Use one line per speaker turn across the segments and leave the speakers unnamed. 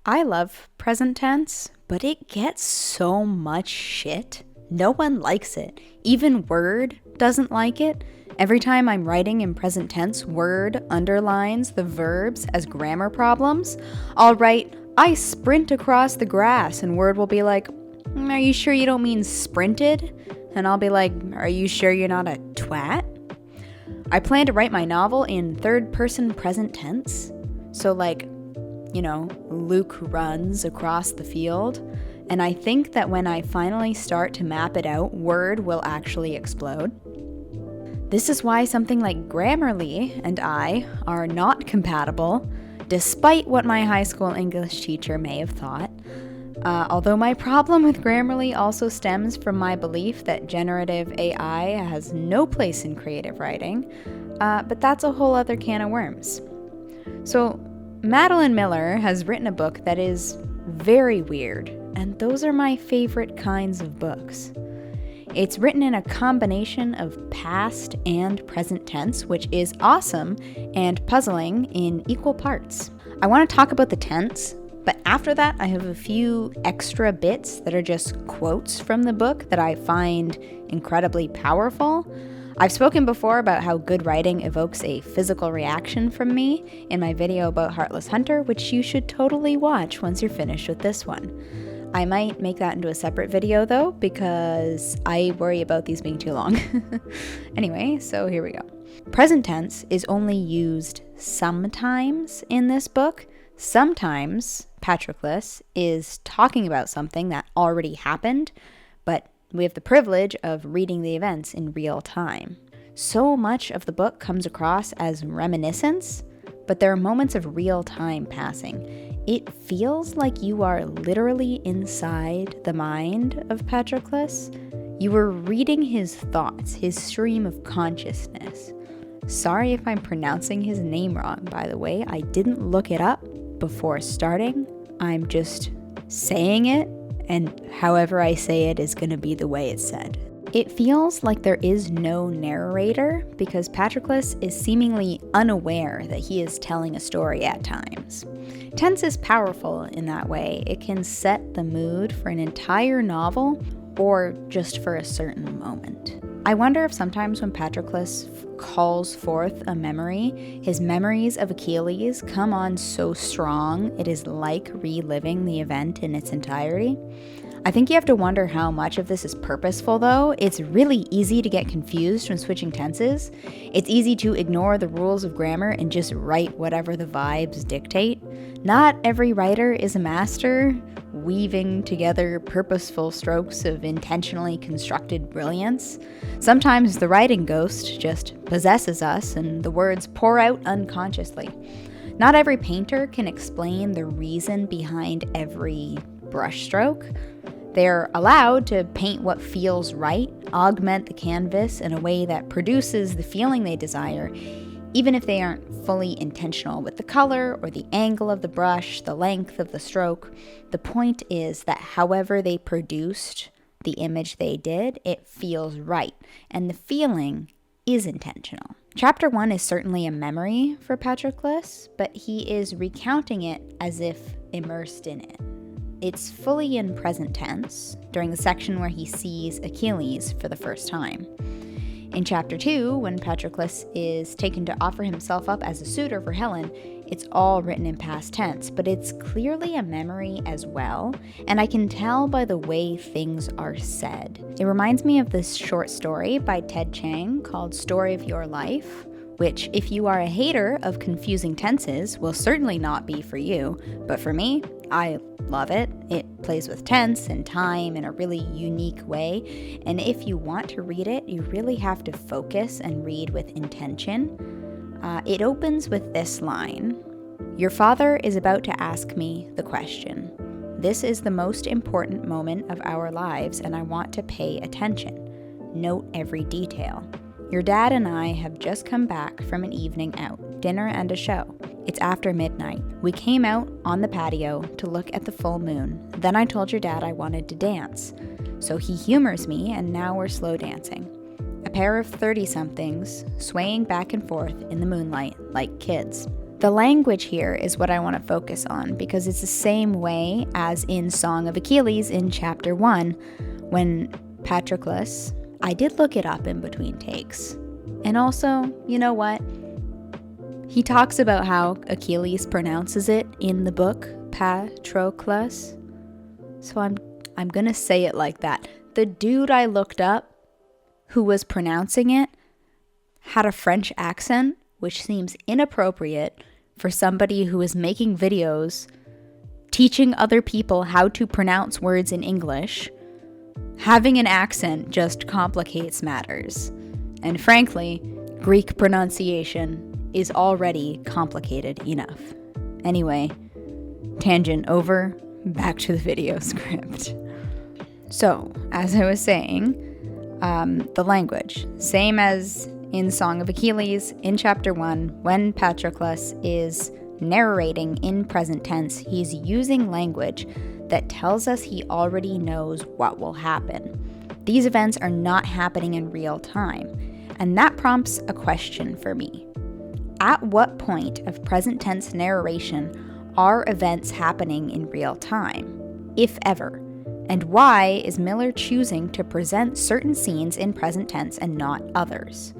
I love present tense, but it gets so much shit. No one likes it. Even Word doesn't like it. Every time I'm writing in present tense, Word underlines the verbs as grammar problems. I'll write, I sprint across the grass, and Word will be like, are you sure you don't mean sprinted? And I'll be like, are you sure you're not a twat? I plan to write my novel in third person present tense. So Luke runs across the field. And I think that when I finally start to map it out, Word will actually explode. This is why something like Grammarly and I are not compatible, despite what my high school English teacher may have thought. Although my problem with Grammarly also stems from my belief that generative AI has no place in creative writing, but that's a whole other can of worms. So, Madeline Miller has written a book that is very weird, and those are my favorite kinds of books. It's written in a combination of past and present tense, which is awesome and puzzling in equal parts. I want to talk about the tense, but after that I have a few extra bits that are just quotes from the book that I find incredibly powerful. I've spoken before about how good writing evokes a physical reaction from me in my video about Heartless Hunter, which you should totally watch once you're finished with this one. I might make that into a separate video though, because I worry about these being too long. Anyway, so here we go. Present tense is only used sometimes in this book. Sometimes Patroclus is talking about something that already happened, but we have the privilege of reading the events in real time. So much of the book comes across as reminiscence, but there are moments of real time passing. It feels like you are literally inside the mind of Patroclus. You were reading his thoughts, his stream of consciousness. Sorry if I'm pronouncing his name wrong, by the way. I didn't look it up before starting. I'm just saying it, and however I say it is going to be the way it's said. It feels like there is no narrator because Patroclus is seemingly unaware that he is telling a story at times. Tense is powerful in that way. It can set the mood for an entire novel or just for a certain moment. I wonder if sometimes when Patroclus calls forth a memory, his memories of Achilles come on so strong it is like reliving the event in its entirety. I think you have to wonder how much of this is purposeful though. It's really easy to get confused when switching tenses. It's easy to ignore the rules of grammar and just write whatever the vibes dictate. Not every writer is a master, weaving together purposeful strokes of intentionally constructed brilliance. Sometimes the writing ghost just possesses us and the words pour out unconsciously. Not every painter can explain the reason behind every brushstroke. They're allowed to paint what feels right, augment the canvas in a way that produces the feeling they desire, even if they aren't fully intentional with the color or the angle of the brush, the length of the stroke. The point is that however they produced the image they did, it feels right, and the feeling is intentional. Chapter 1 is certainly a memory for Patroclus, but he is recounting it as if immersed in it. It's fully in present tense during the section where he sees Achilles for the first time. In Chapter 2, when Patroclus is taken to offer himself up as a suitor for Helen, it's all written in past tense, but it's clearly a memory as well, and I can tell by the way things are said. It reminds me of this short story by Ted Chiang called Story of Your Life, which, if you are a hater of confusing tenses, will certainly not be for you, but for me, I love it. It plays with tense and time in a really unique way, and if you want to read it, you really have to focus and read with intention. It opens with this line: "Your father is about to ask me the question. This is the most important moment of our lives, and I want to pay attention. Note every detail. Your dad and I have just come back from an evening out, dinner and a show. It's after midnight. We came out on the patio to look at the full moon. Then I told your dad I wanted to dance. So he humors me, and now we're slow dancing. A pair of 30-somethings swaying back and forth in the moonlight like kids. The language here is what I want to focus on because it's the same way as in Song of Achilles in chapter 1 when Patroclus, I did look it up in between takes. And also, you know what? He talks about how Achilles pronounces it in the book, Patroclus. So I'm going to say it like that. The dude I looked up who was pronouncing it had a French accent, which seems inappropriate for somebody who is making videos teaching other people how to pronounce words in English. Having an accent just complicates matters. And frankly, Greek pronunciation is already complicated enough. Anyway, tangent over, back to the video script. So, as I was saying, the language, same as in Song of Achilles, in chapter 1, when Patroclus is narrating in present tense, he's using language that tells us he already knows what will happen. These events are not happening in real time, and that prompts a question for me. At what point of present tense narration are events happening in real time, if ever? And why is Miller choosing to present certain scenes in present tense and not others?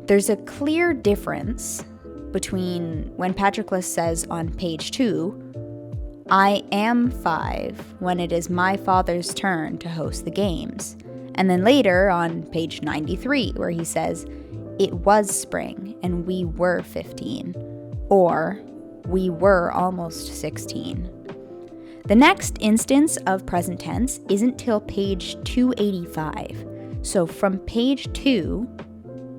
There's a clear difference between when Patroclus says on page 2, I am 5 when it is my father's turn to host the games, and then later on page 93 where he says, it was spring and we were 15, or we were almost 16. The next instance of present tense isn't till page 285. So from page 2,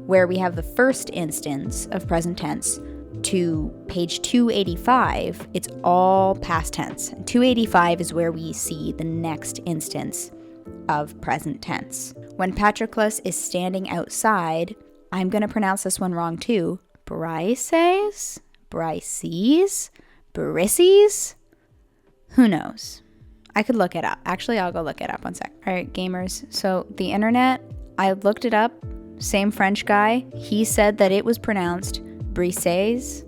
where we have the first instance of present tense, to page 285, it's all past tense. 285 is where we see the next instance of present tense. When Patroclus is standing outside, I'm going to pronounce this one wrong too, Brises? Brises? Brises? Who knows? I could look it up. Actually, I'll go look it up one sec. All right, gamers. So the internet, I looked it up. Same French guy. He said that it was pronounced Brises.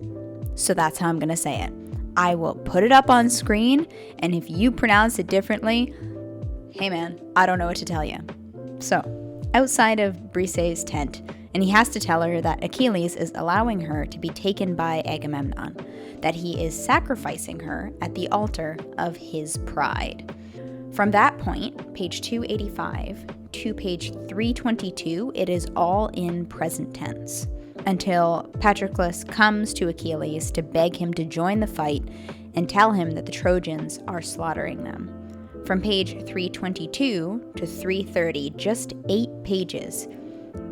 So that's how I'm going to say it. I will put it up on screen. And if you pronounce it differently, hey man, I don't know what to tell you. So outside of Brise's tent, and he has to tell her that Achilles is allowing her to be taken by Agamemnon, that he is sacrificing her at the altar of his pride. From that point, page 285 to page 322, it is all in present tense, until Patroclus comes to Achilles to beg him to join the fight and tell him that the Trojans are slaughtering them. From page 322 to 330, just 8 pages,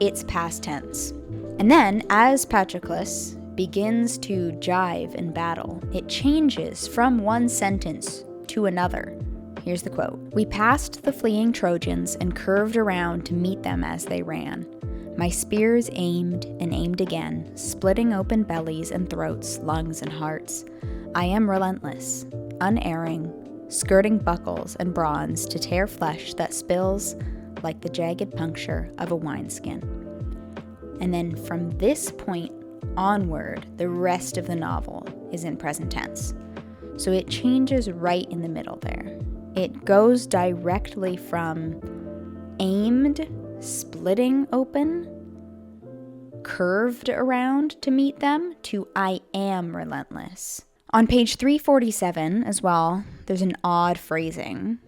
it's past tense. And then, as Patroclus begins to jive in battle, it changes from one sentence to another. Here's the quote. We passed the fleeing Trojans and curved around to meet them as they ran. My spears aimed and aimed again, splitting open bellies and throats, lungs and hearts. I am relentless, unerring, skirting buckles and bronze to tear flesh that spills like the jagged puncture of a wineskin. And then from this point onward, the rest of the novel is in present tense. So it changes right in the middle there. It goes directly from aimed, splitting open, curved around to meet them, to I am relentless. On page 347 as well, there's an odd phrasing.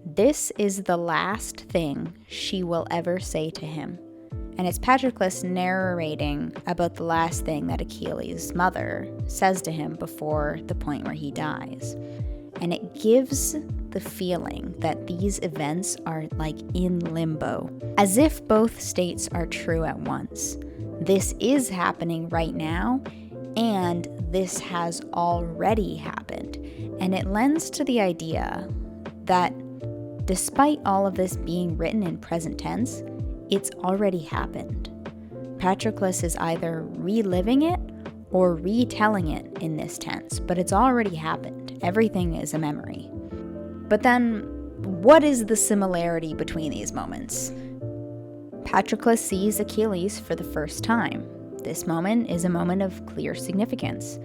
This is the last thing she will ever say to him. And it's Patroclus narrating about the last thing that Achilles' mother says to him before the point where he dies. And it gives the feeling that these events are like in limbo, as if both states are true at once. This is happening right now, and this has already happened. And it lends to the idea that despite all of this being written in present tense, it's already happened. Patroclus is either reliving it or retelling it in this tense, but it's already happened. Everything is a memory. But then, what is the similarity between these moments? Patroclus sees Achilles for the first time. This moment is a moment of clear significance.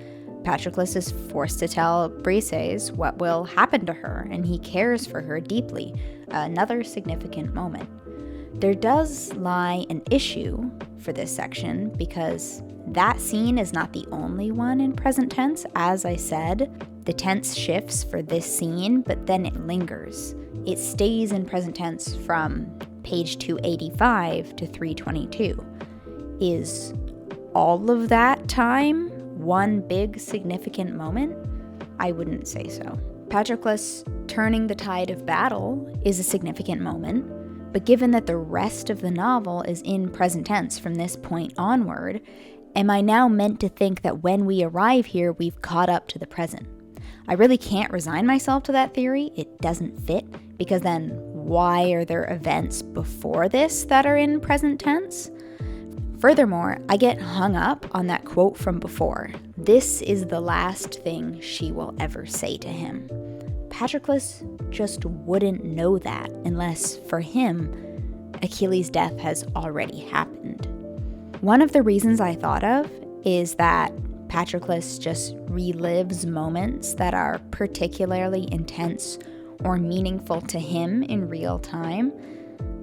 Patroclus is forced to tell Briseis what will happen to her, and he cares for her deeply. Another significant moment. There does lie an issue for this section because that scene is not the only one in present tense. As I said, the tense shifts for this scene, but then it lingers. It stays in present tense from page 285 to 322. Is all of that time one big significant moment? I wouldn't say so. Patroclus turning the tide of battle is a significant moment, but given that the rest of the novel is in present tense from this point onward, am I now meant to think that when we arrive here, we've caught up to the present? I really can't resign myself to that theory. It doesn't fit, because then why are there events before this that are in present tense? Furthermore, I get hung up on that quote from before. This is the last thing she will ever say to him. Patroclus just wouldn't know that unless, for him, Achilles' death has already happened. One of the reasons I thought of is that Patroclus just relives moments that are particularly intense or meaningful to him in real time.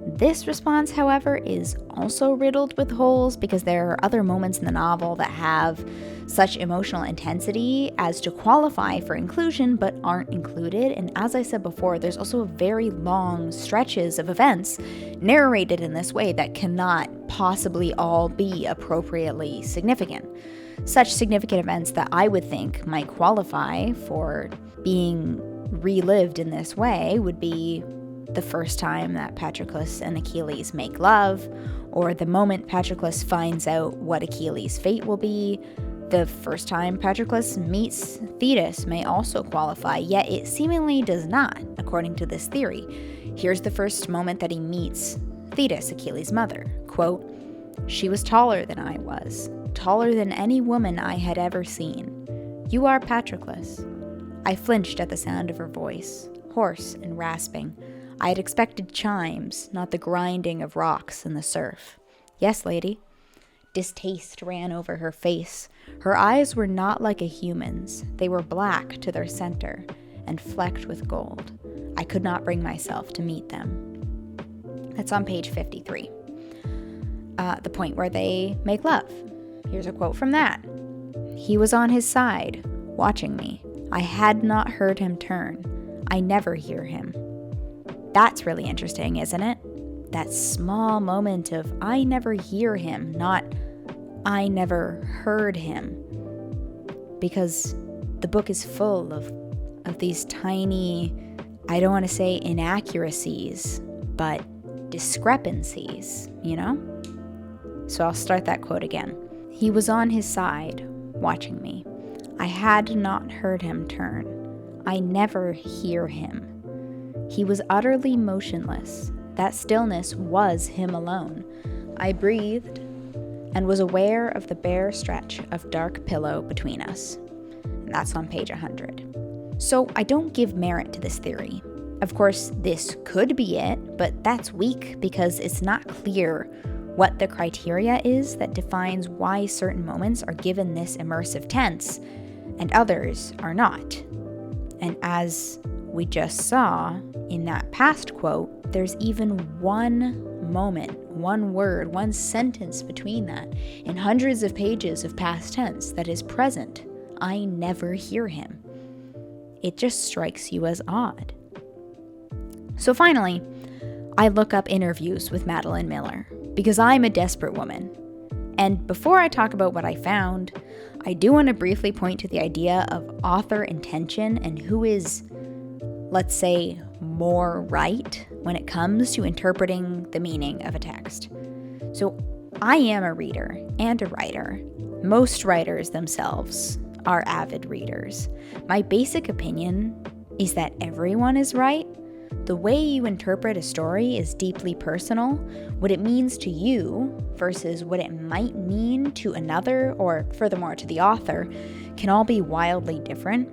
This response, however, is also riddled with holes because there are other moments in the novel that have such emotional intensity as to qualify for inclusion but aren't included. And as I said before, there's also very long stretches of events narrated in this way that cannot possibly all be appropriately significant. Such significant events that I would think might qualify for being relived in this way would be the first time that Patroclus and Achilles make love, or the moment Patroclus finds out what Achilles' fate will be. The first time Patroclus meets Thetis may also qualify, yet it seemingly does not, according to this theory. Here's the first moment that he meets Thetis, Achilles' mother. Quote, "She was taller than I was, taller than any woman I had ever seen. You are Patroclus." I flinched at the sound of her voice, hoarse and rasping. I had expected chimes, not the grinding of rocks in the surf. "Yes, lady." Distaste ran over her face. Her eyes were not like a human's. They were black to their center and flecked with gold. I could not bring myself to meet them. That's on page 53. The point where they make love. Here's a quote from that. "He was on his side, watching me. I had not heard him turn. I never hear him." That's really interesting, isn't it? That small moment of I never hear him, not I never heard him. Because the book is full of these tiny, I don't want to say inaccuracies, but discrepancies, you know? So I'll start that quote again. "He was on his side, watching me. I had not heard him turn. I never hear him. He was utterly motionless. That stillness was him alone. I breathed and was aware of the bare stretch of dark pillow between us." And that's on page 100. So I don't give merit to this theory. Of course, this could be it, but that's weak because it's not clear what the criteria is that defines why certain moments are given this immersive tense and others are not. And as we just saw in that past quote, there's even one moment, one word, one sentence between that in hundreds of pages of past tense that is present. I never hear him. It just strikes you as odd. So finally, I look up interviews with Madeline Miller because I'm a desperate woman. And before I talk about what I found, I do want to briefly point to the idea of author intention and who is, let's say, more right when it comes to interpreting the meaning of a text. So I am a reader and a writer. Most writers themselves are avid readers. My basic opinion is that everyone is right. The way you interpret a story is deeply personal. What it means to you versus what it might mean to another, or furthermore to the author, can all be wildly different.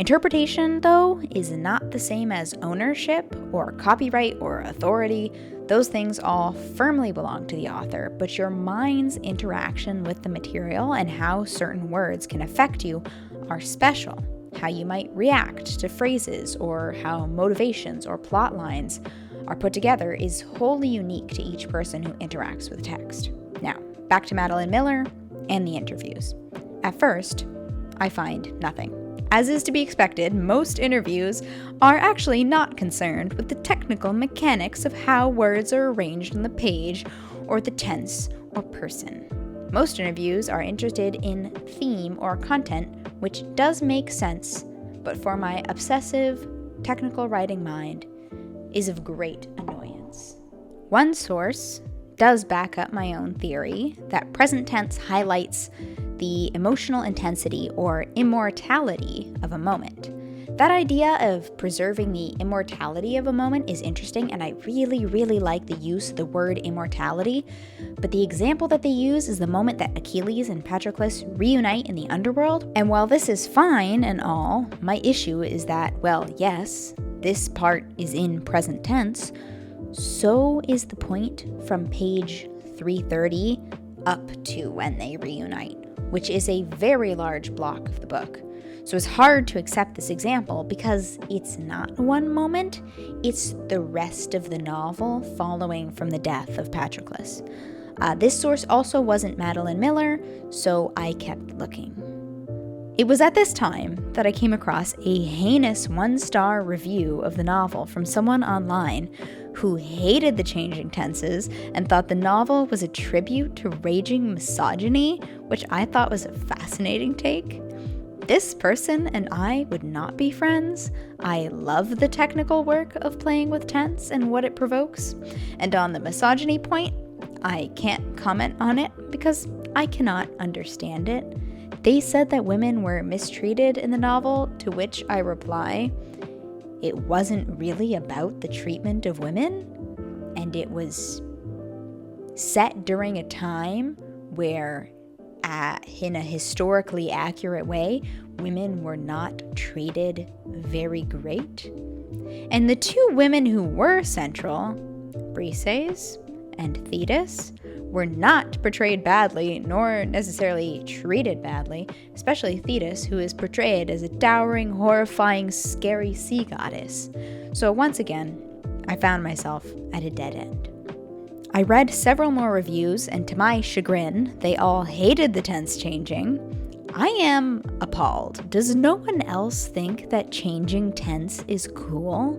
Interpretation, though, is not the same as ownership or copyright or authority. Those things all firmly belong to the author, but your mind's interaction with the material and how certain words can affect you are special. How you might react to phrases or how motivations or plot lines are put together is wholly unique to each person who interacts with text. Now, back to Madeline Miller and the interviews. At first, I find nothing. As is to be expected, most interviews are actually not concerned with the technical mechanics of how words are arranged on the page or the tense or person. Most interviews are interested in theme or content, which does make sense, but for my obsessive, technical writing mind, is of great annoyance. One source does back up my own theory that present tense highlights the emotional intensity or immortality of a moment. That idea of preserving the immortality of a moment is interesting, and I really, really like the use of the word immortality, but the example that they use is the moment that Achilles and Patroclus reunite in the underworld, and while this is fine and all, my issue is that, well, yes, this part is in present tense, so is the point from page 330 up to when they reunite, which is a very large block of the book. So it's hard to accept this example because it's not one moment, it's the rest of the novel following from the death of Patroclus. This source also wasn't Madeline Miller, so I kept looking. It was at this time that I came across a heinous 1-star review of the novel from someone online who hated the changing tenses and thought the novel was a tribute to raging misogyny, which I thought was a fascinating take. This person and I would not be friends. I love the technical work of playing with tense and what it provokes. And on the misogyny point, I can't comment on it because I cannot understand it. They said that women were mistreated in the novel, to which I reply, it wasn't really about the treatment of women, and it was set during a time where, in a historically accurate way, women were not treated very great. And the two women who were central, Briseis and Thetis, were not portrayed badly, nor necessarily treated badly, especially Thetis, who is portrayed as a towering, horrifying, scary sea goddess. So once again, I found myself at a dead end. I read several more reviews, and to my chagrin, they all hated the tense changing. I am appalled. Does no one else think that changing tense is cool?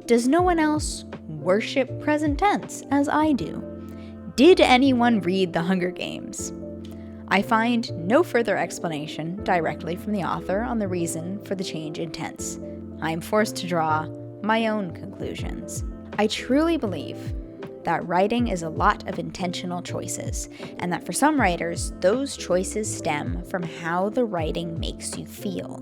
Does no one else worship present tense as I do? Did anyone read The Hunger Games? I find no further explanation directly from the author on the reason for the change in tense. I am forced to draw my own conclusions. I truly believe that writing is a lot of intentional choices, and that for some writers, those choices stem from how the writing makes you feel.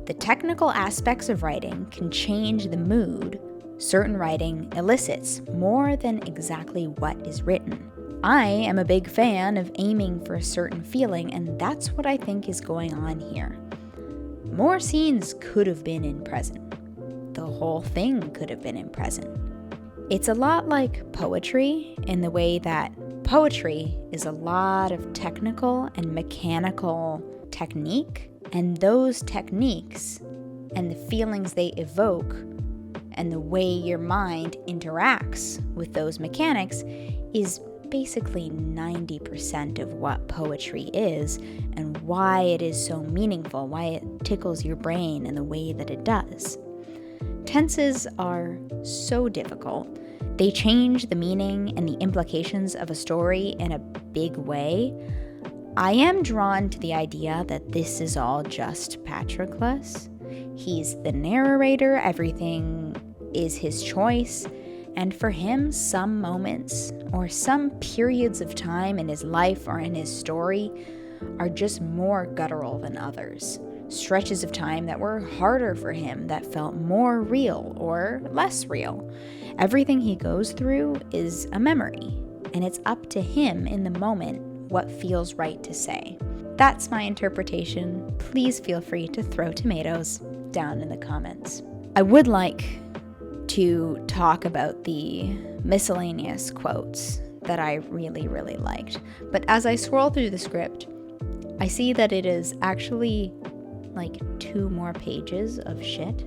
The technical aspects of writing can change the mood certain writing elicits more than exactly what is written. I am a big fan of aiming for a certain feeling, and that's what I think is going on here. More scenes could have been in present. The whole thing could have been in present. It's a lot like poetry in the way that poetry is a lot of technical and mechanical technique, and those techniques and the feelings they evoke and the way your mind interacts with those mechanics is basically 90% of what poetry is and why it is so meaningful, why it tickles your brain in the way that it does. Tenses are so difficult. They change the meaning and the implications of a story in a big way. I am drawn to the idea that this is all just Patroclus. He's the narrator, everything is his choice, and for him, some moments or some periods of time in his life or in his story are just more guttural than others. Stretches of time that were harder for him, that felt more real or less real. Everything he goes through is a memory, and it's up to him in the moment what feels right to say. That's my interpretation. Please feel free to throw tomatoes down in the comments. I would like to talk about the miscellaneous quotes that I really, really liked. But as I scroll through the script, I see that it is actually like 2 more pages of shit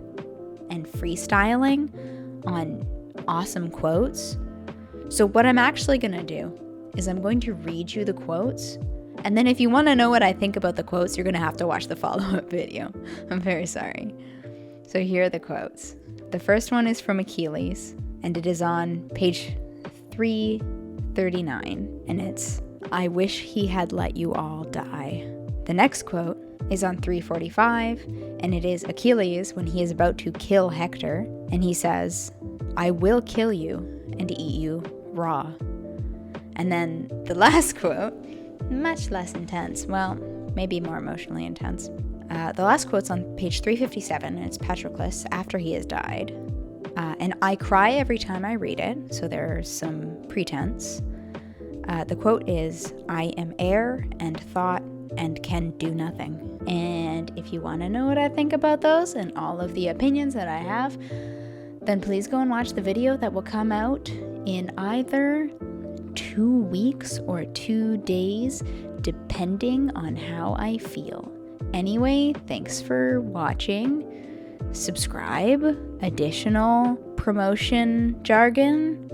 and freestyling on awesome quotes. So what I'm actually going to do is I'm going to read you the quotes. And then if you want to know what I think about the quotes, you're going to have to watch the follow-up video. I'm very sorry. So here are the quotes. The first one is from Achilles, and it is on page 339, and it's, "I wish he had let you all die." The next quote is on 345, and it is Achilles when he is about to kill Hector, and he says, "I will kill you and eat you raw." And then the last quote, much less intense, well, maybe more emotionally intense. The last quote's on page 357, and it's Patroclus after he has died. And I cry every time I read it, so there's some pretense. The quote is, "I am air and thought and can do nothing." And if you want to know what I think about those and all of the opinions that I have, then please go and watch the video that will come out in either 2 weeks or 2 days, depending on how I feel. Anyway, thanks for watching. Subscribe. Additional promotion jargon.